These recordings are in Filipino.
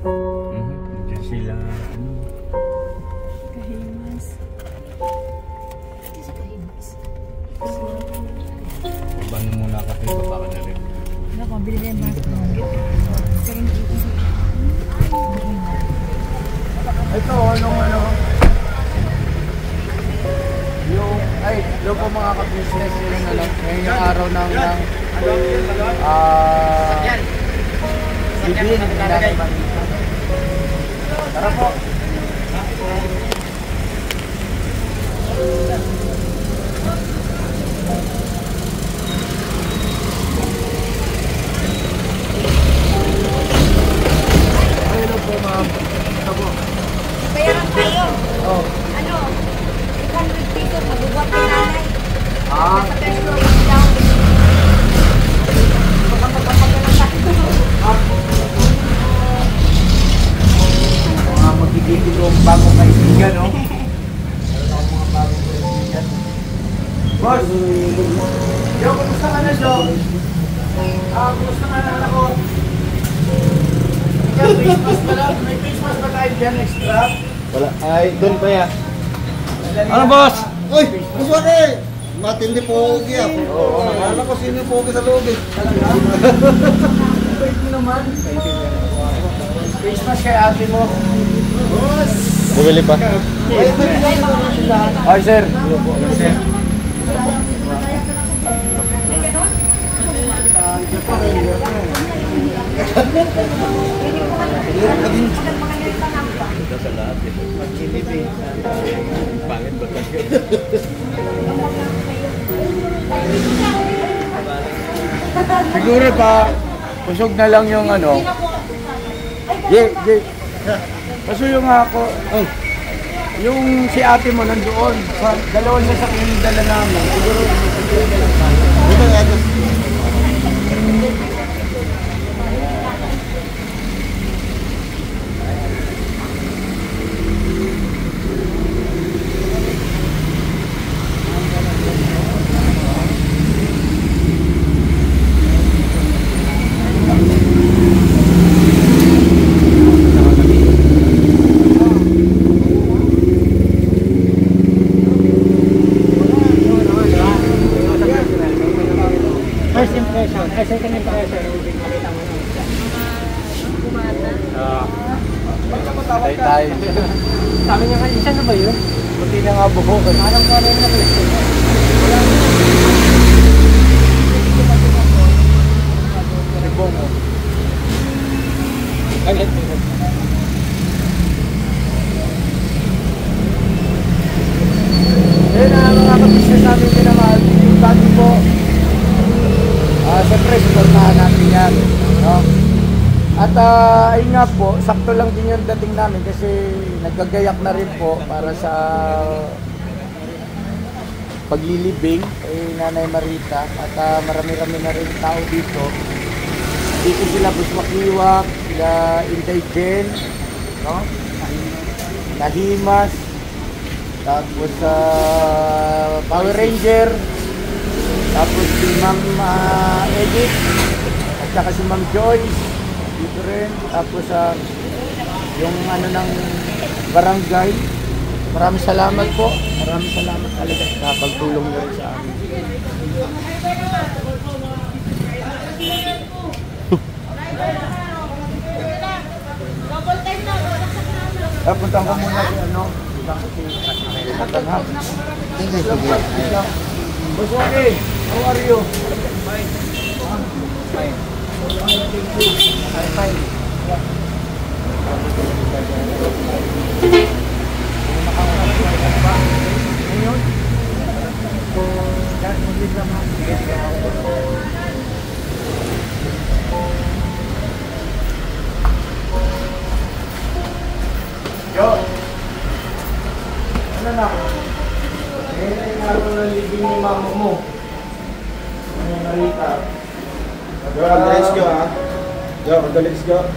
Diyan sila, Kahimas. Sa Kahimas. paano muna kasi baba ka na rin. Ano ko, bili na yung mask mo. Pero nag-iisip. Ito, ano? Yung po mga ka-business, yung ngayon yung araw ng bibili ng Nanay Marita. Tara po. Hello po, ma'am. Ito po. Bayaran tayo. Oh. Ano? 800 pesos. Mabubuhat kay nanay. Ah. Sa first floor down. Mga magiging yung bagong kaibigan, no? Meron ako mga bagong kaibigan. Boss! Yo, kumusta ka na, Jo? Kumusta ka na, anak ko? Ikaw, Christmas ba lang? May Christmas ba tayo dyan extra? Wala. Ay, doon pa ya. Ano, boss? Uy, gusto ka eh. Matindi pogi ah. Oo. Alam ko sino yung pogi sa loob eh. Wait mo naman. Christmas kay ate mo. Boss! Bumili pa. Ay, sir. Sir. Sa lahat eh. Pangit ba tayo? Siguro pa, kusog na lang yung ano. Pasuyo nga ako. Yung si ate mo nandoon. Dalawang sasakyan yung dala namin. Siguro, Ito nga doon. First impression, ay second impression. tayo. Sabi niya kanina, isa na ba yun? Buti na nga buhok. Parang ko rin na question. Ribong mo. Ayun na mga kabisnes namin pinamahal. Yung bago po. Siyempre, suportahan natin yan. No? At ayun nga po, sakto lang din yung dating namin kasi naggagayak na rin po para sa paglilibing kay Nanay Marita. At marami-rami na rin tao dito. Dito sila Busmakiwak, sila Inday Jen, no? Nahimas, tapos Power Ranger, tapos si Ma'am Edith, at saka si Ma'am Joyce, dito rin. Tapos yung ano ng barangay, maraming salamat po. Maraming salamat talaga sa pagtulong nyo rin sa amin. Punta ko muna si ano, punta ko si Katanghap. Boss Waki, how are you? Fine. Fine. Fine. Ngayon? Yo! Ano na? Ngayon ay araw na living ni mama mo. Ano Marita? Yo, let's go ha. Yo, let's go.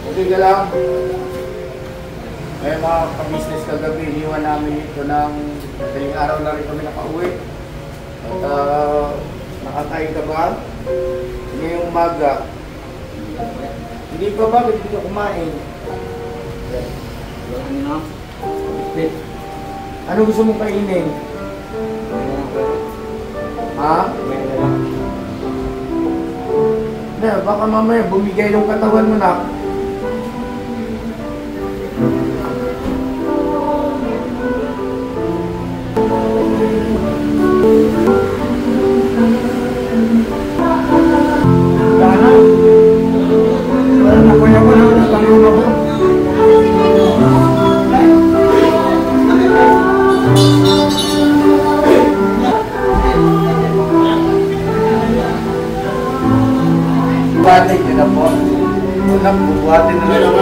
Buti ka lang. May mga ka-business kagabi, iniwan namin ito ng madaling araw na rin kami nakauwi. At nakakain ka ba? Ngayong umaga, Hindi pa ba? Hindi ka kumain. Ano gusto mong kainin? Ha? Na, baka mamaya bumigay yung katawan mo na. Buhatin nyo na po. Unang buhatin na lang.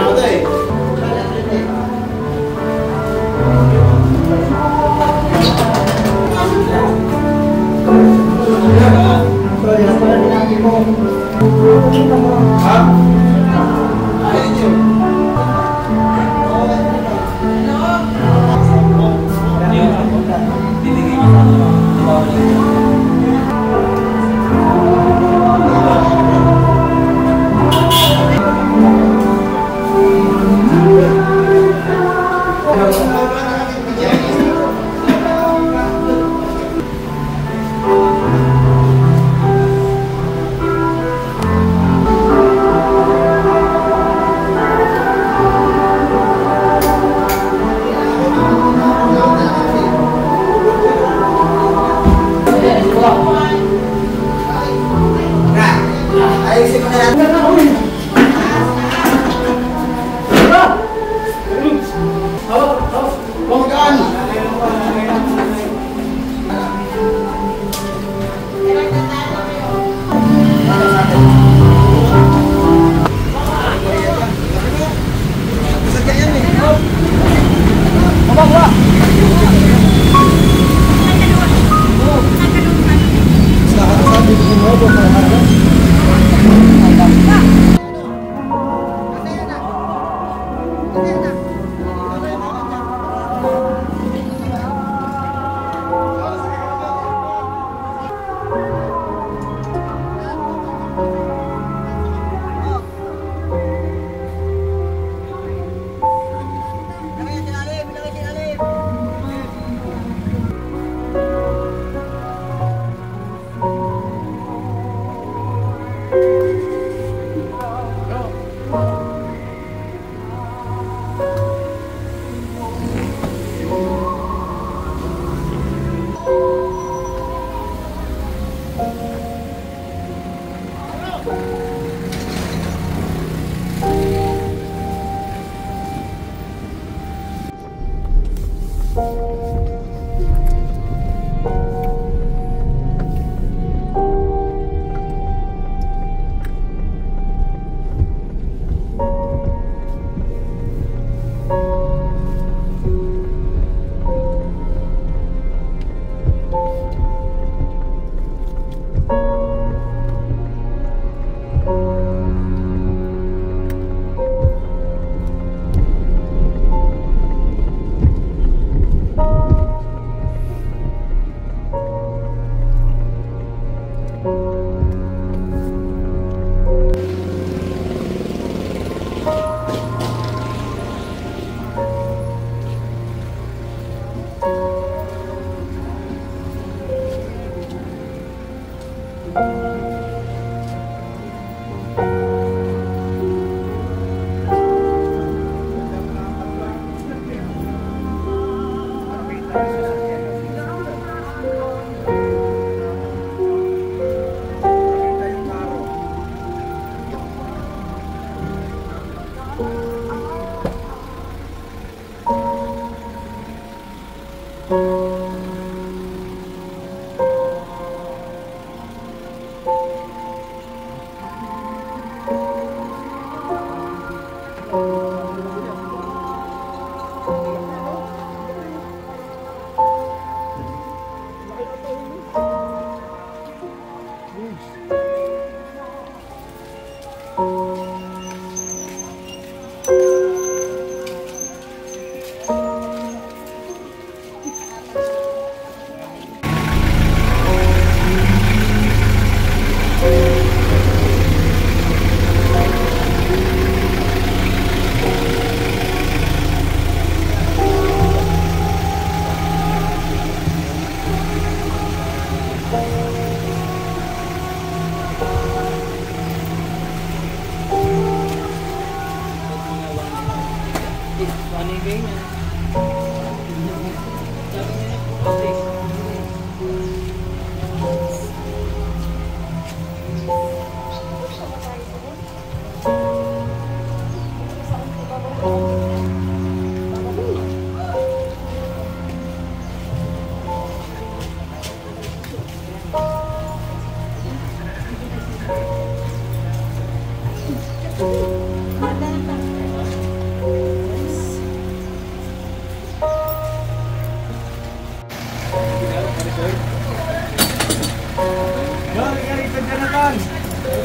Yoli ka rito, Jonathan!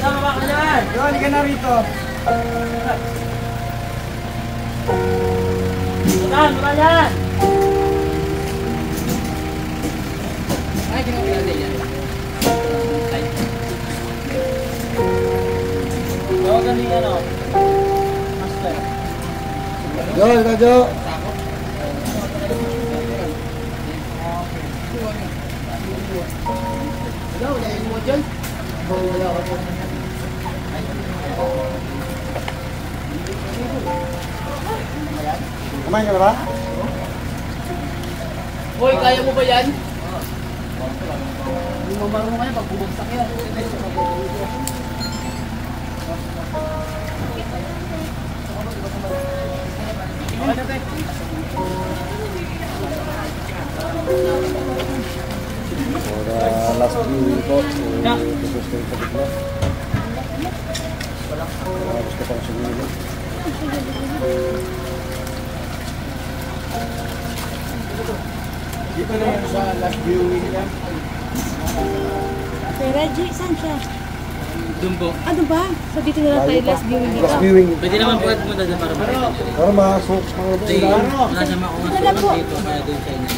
Sama ba ka dyan? Yoli ka na rito! Saan? Wala yan! Ay, ginagawa din yan. Tawagan niya ano? Master. Yol, radyo. Kumain ka na ba? Hoy, kaya mo ba yan? Hindi mo marunong kayo pag bumagsak yan. Para last viewing po. Gusto yung sabit mo. Gusto pang sumili. Dito na yun sa last viewing niya. Sir Reggie, saan siya? Doon po. Ano ba? So dito na lang tayo last viewing dito. Last viewing. Pwede naman po mo dyan para Para masok mga wala siya makungas Wala po. dito kaya doon sa inyo.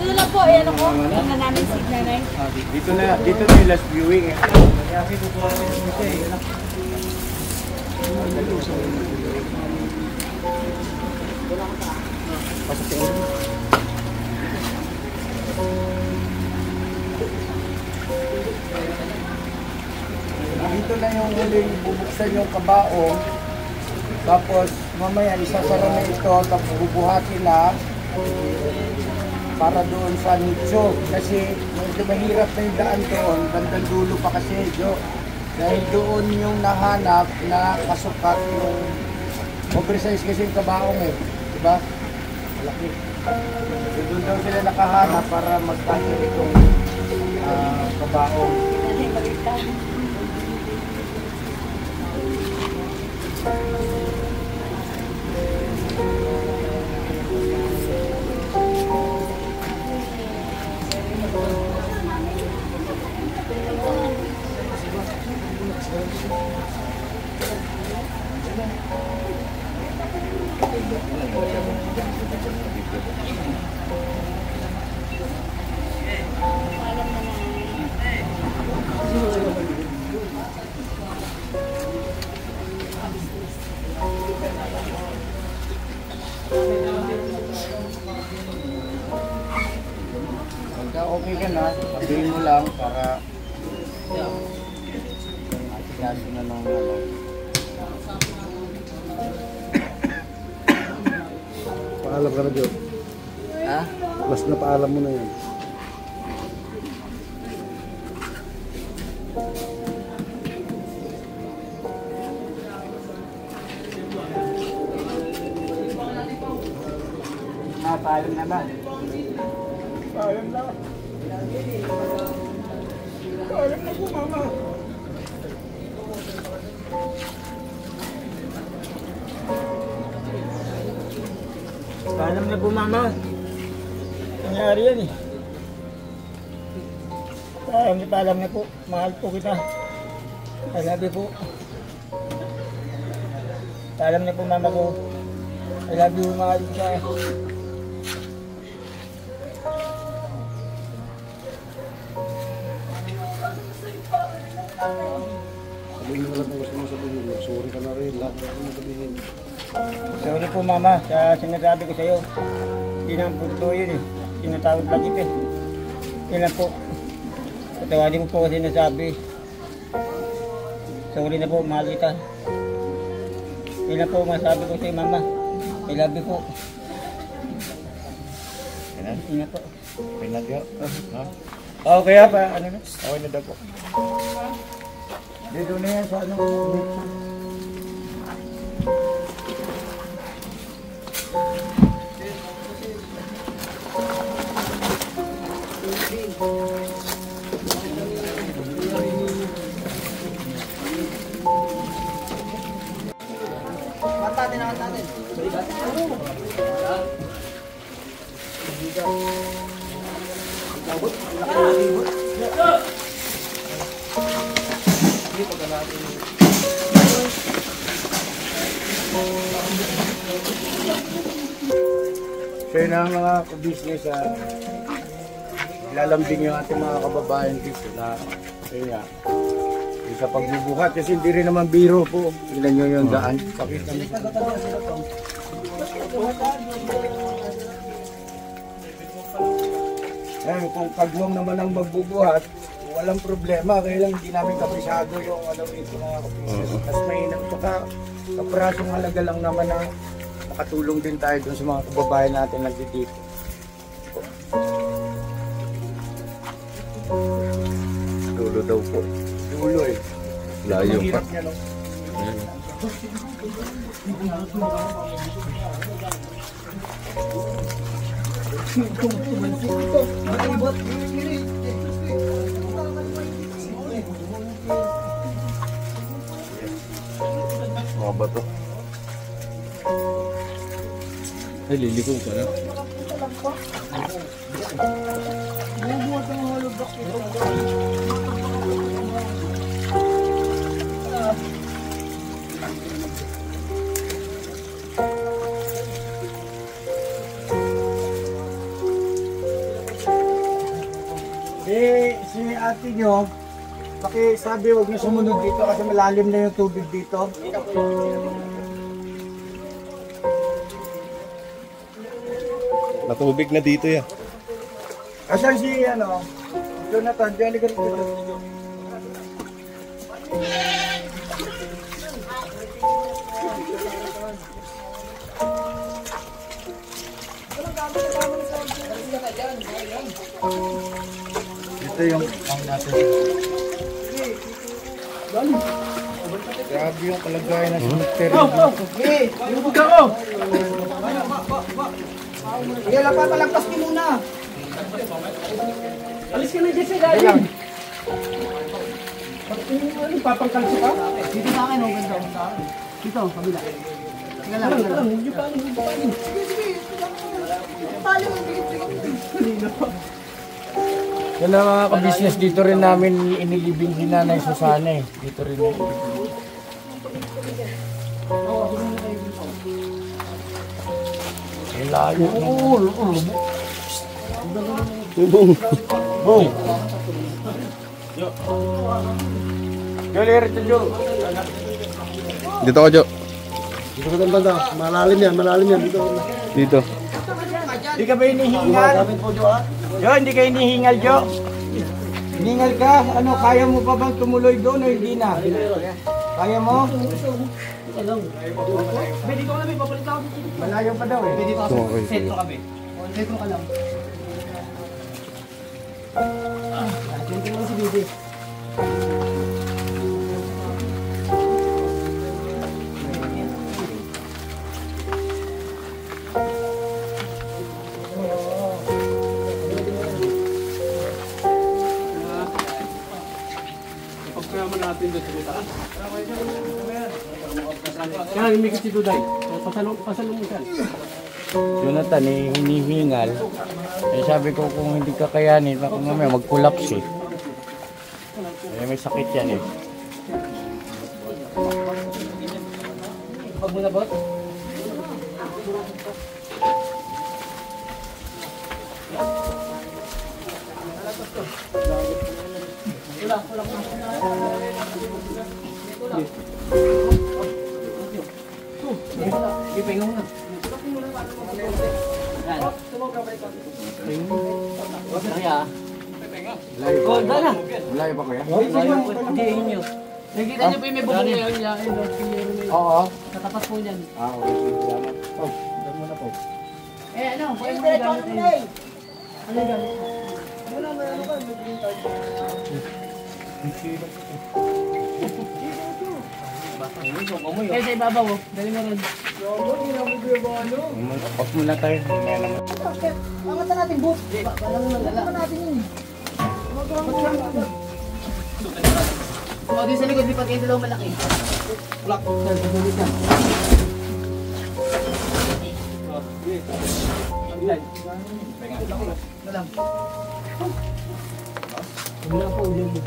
Dito lang po, ayan ako. Tingnan namin signal na yun. Dito na yung last viewing eh. Dito na yung huling bubuksan yung kabaong. Tapos mamaya isasara na ito, tapos bubuhatin na para doon sa nicho. Kasi medyo mahirap na yung daan doon, bandang dulo pa kasi Jo. Dahil doon yung nahanap na kasukat yung oversize kasi yung kabaong eh. Diba? Malaki. So, doon daw sila nakahanap para magkasya itong kabaong. Pagka okay ka na, sabihin mo lang para atikaso na ng ano. paalam ka na Joe. Ha? Last na paalam mo na yan. Paalam naman. Paalam na. Paalam na po, mama. Paalam na po, mama. Nangyari yan eh. Paalam na po. Mahal po kita. I love you po. Paalam na po, mama ko. I love you, mahal kita. Sabihin mo lang kung gusto mo sabihin. Sorry ka na rin. Lahat na mo sabihin. Sorry po mama sa sinasabi ko sa iyo. Hindi naman po totoo yun eh. Tinatawag lang ito eh. Yun lang po. Patawarin mo po kasi nasabi. Sorry na po, mahal kita. Yun lang po masabi ko sa iyo mama. I love you po. Ingat po. Ingat yun. Oo, kaya pa, ano na? Okay na daw po. Dito na yan sa ano. Kanta din ang natin. So yun ang mga business lalambing yung ating mga kababayan dito na yun nga. Yung sa pagbubuhat kasi hindi rin naman biro po. Tignan nyo yung daan. Pakita nyo. Ayan, kung kagwang naman ang magbubuhat, walang problema. Kaya lang hindi namin kabisado yung ano ito mga kabusiness. Mas mainam pa kaprasong halaga lang naman na makatulong din tayo dun sa mga kababayan natin nagdidito. Dulo daw po. Dulo eh. Layo pa. Hirap niya, no? Mga bato. Ay, liliko pa na. Si ate nyo, pakisabi huwag nyo sumunod dito kasi malalim na yung tubig dito. Natubig na dito yan. Asan si ano? Jonathan, diyan ka dito. Ito yung ang natin. Grabe yung kalagayan ng cemetery dito. Lubog ako! Sige, lapalagpas ka muna. Alis ka na dyan sa ilalim. Papangkalso ka? Dito sa akin, oh, ganda sa akin. Dito, kabila. Sige lang, sige lang. Huwag niyo pa, huwag niyo pa. Sige, sige. Talo, bigit-bigit. Yan ang mga ka-business dito rin namin inilibing si Nanay Susana eh. Dito rin inilibing. Layo. Bubong. Boom. Jo, lihat Jo. Dito ka, Jo. Dito ka ng banda. Malalim yan. Dito. Dito. Hindi ka ba hinihingal? Jo, hindi ka hinihingal, Jo. Hiningal ka? Ano, kaya mo pa bang tumuloy doon o hindi na? Kaya mo? Pwede ko kami, papalit ako. Malayo pa daw eh. Pwede ko Okay. sentro kami. Sentro ka lang. Sentro lang si Bibi. Pagkama natin doon sa mitaas. Kaya lumikit si Duday. Pasalong mo siya. Jonathan eh, hinihingal. Eh, sabi ko kung hindi kakayanin, baka mamaya mag-collapse eh. Eh, may sakit yan eh. Pag mo na ba? Ipingaw na. Kaya. Layo pa. Gold na. Layo pa kuya? Hindi nyo. Nakikita nyo po yung may bubong ngayon niya. Oo. Katapat po niyan. Ah, okay. Salamat. Oh, doon muna po. Eh ano? Pwede mo gamit Ano yung gamit mo? Wala na ano ka, naging tayo. Kaya sa ibabaw, dali mo ron. Off muna tayo. Angatan natin book. Walang malala. Angatan natin yun. O, di sa likod, lipat kayo dalawang malaki. Block. Nagulit na. Nalang. Wala po ulit mo.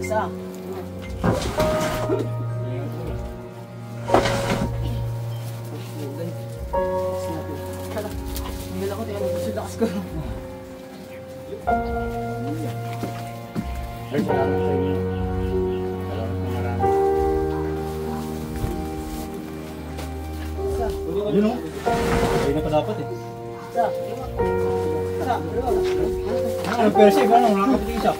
Isa. Hindi ako tayo nagsusudakas ko. Ay, salamat sa inyo. Salamat na marami. Yun o. Kaya na pa dapat eh. Isa. Isa. Ano, pero siya, paano? Wala ka pati isa.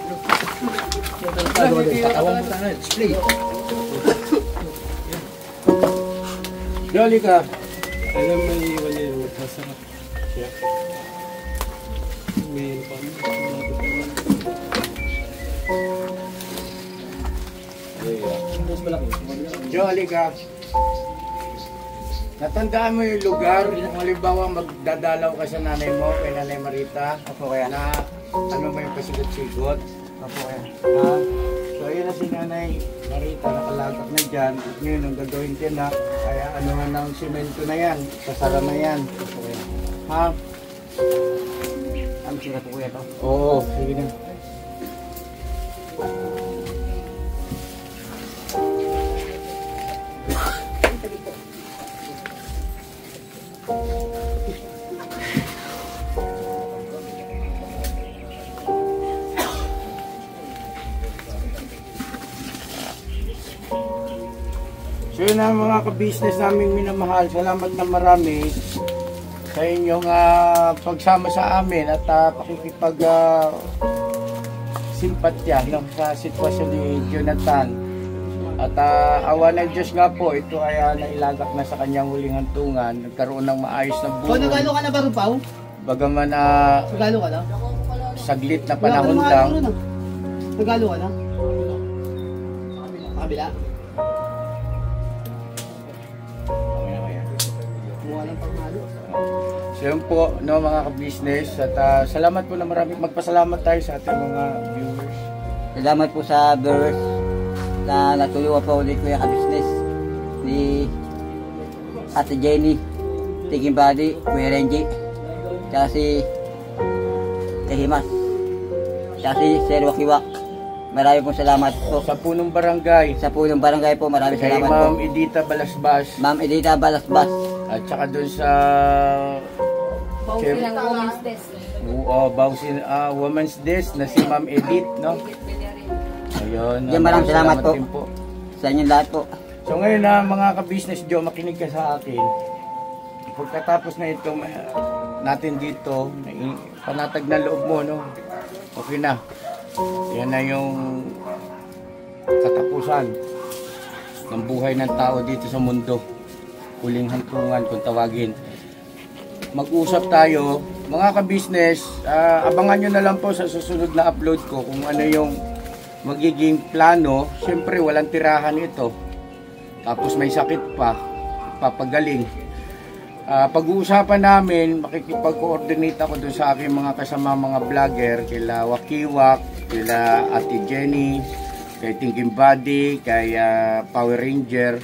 Awang mo tayo. Display. Yoli ka. Alam mo yung iwan niya yung masarap siya. May ano pa. Jolly ka. Natandaan mo yung lugar, kung halimbawa magdadalaw ka sa nanay mo, kay Nanay Marita, na ano mo yung pasigot-sigot. So yun na si Nanay Marita, nakalagak na dyan. Ngayon, ang gagawin din na, kaya ano ng simento na yan, sasara na yan. Ha? Ang sira po kuya to? Oo, sige na. So yun ang mga ka-business naming minamahal. Salamat na marami sa inyong pagsama sa amin at pakikipag simpatya no, sa sitwasyon ni Jonathan. At awa ng Diyos nga po, ito ay nailagak na sa kanyang huling hantungan. Nagkaroon ng maayos na buhay. Nagalo ka na ba, Rupaw? Bagaman Nagalo ka na? saglit na panahon lang. Nagalo ka na? Kabila? Mukha lang panghalo. So yun po, no, mga ka-business. At salamat po na marami. Magpasalamat tayo sa ating mga viewers. Salamat po sa viewers na natulungan po ulit ko yung ka-business ni Ate Jenny, Tiging Body, Kuya Renji, tsaka si Kahimas, tsaka si Sir Wakiwak. Maraming pong salamat po. Sa punong barangay. Sa punong barangay po, maraming Kay salamat po. Ma'am Edita Balasbas. Ma'am Edita Balasbas. At saka dun sa Bawsi ng Women's Desk. Bawsin Women's Desk na si Ma'am Edith, no? Ayun. Yan, maraming salamat po. din Sa inyong lahat po. So ngayon mga ka-business Joe, makinig ka sa akin. Pagkatapos na ito natin dito, panatag na loob mo, no? Okay na. Yan na yung katapusan ng buhay ng tao dito sa mundo. Huling hantungan kung tawagin. Mag-usap tayo. Mga ka-business, abangan nyo na lang po sa susunod na upload ko kung ano yung magiging plano. Siyempre walang tirahan ito. Tapos may sakit pa. Papagaling. Pag-uusapan namin, makikipag-coordinate ako dun sa aking mga kasama mga vlogger, kila Wakiwak, kila Ate Jenny, kay Thinking Body, kay Power Ranger,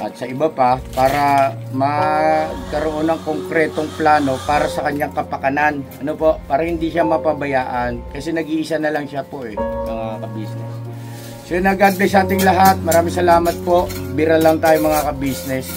at sa iba pa, para magkaroon ng konkretong plano para sa kanyang kapakanan. Ano po? Para hindi siya mapabayaan. Kasi nag-iisa na lang siya po mga ka-business. So yun, God bless ating lahat. Maraming salamat po. Bira lang tayo mga ka-business.